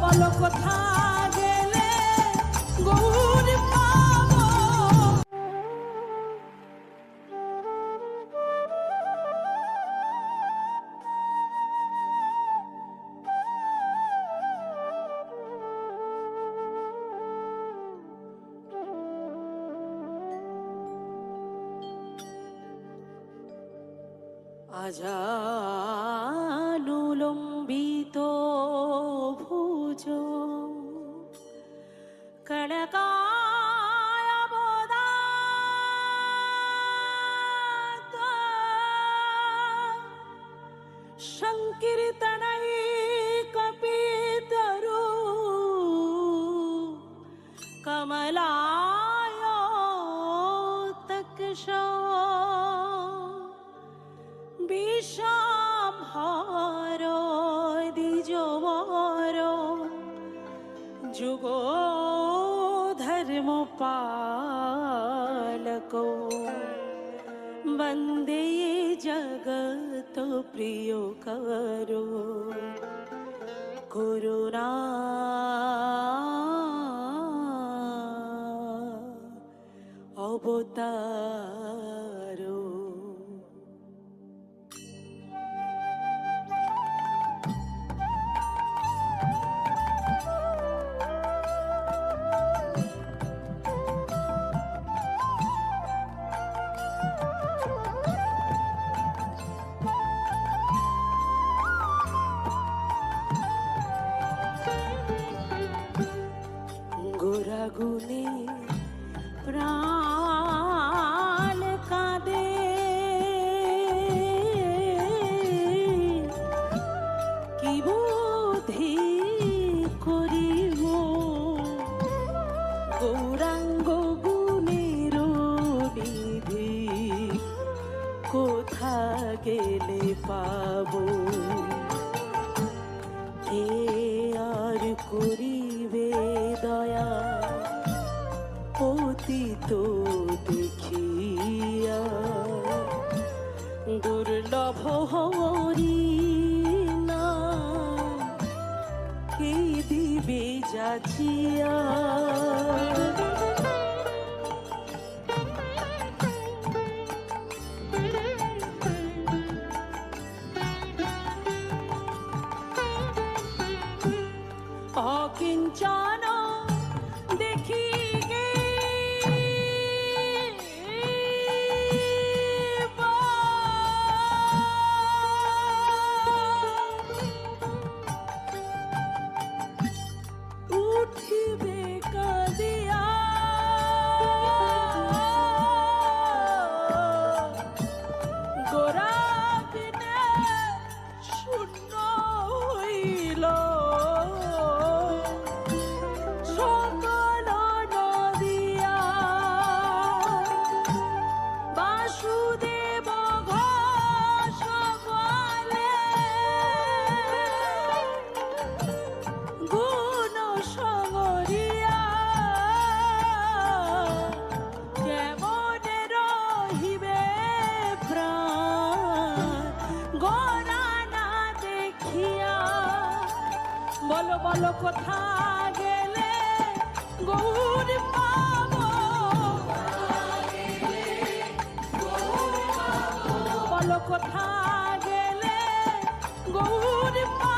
বলো কোথা গেলে গৌর পাবো। আজানুলম্বিত ভুজ কনকায় অবদাত সংকীর্তনৈ কপিতরু কমলায় তকশ বিষাম্ভর দ্বিজবর যুগ ধর্ম পালকো বন্দে জগত প্রিয় করো করুণা অবতারো। গোরাগুনে প্রাণ কাঁদে কি বুদ্ধি করিব গৌরাঙ্গ গুণের নিধি কোথা গেলে পাবো। কে আর করিবে দয়া পতিত দেখিয়া দুর্লভ হরি নাম কে দিবে যাচিয়া। অকিঞ্চন দেখি গে উঠিবে কাঁদিয়া গোরা বিনে শূন্য হইল সকল নদিয়া। বাসুদেব ঘোষ বলে গুণ সঙ্গরিয়া কেমনে রহিবে প্রাণ গোরা না দেখিয়া। বলো বলো কোথা গেলে গৌর পাবো। বলো কোথা গেলে গৌর পাবো।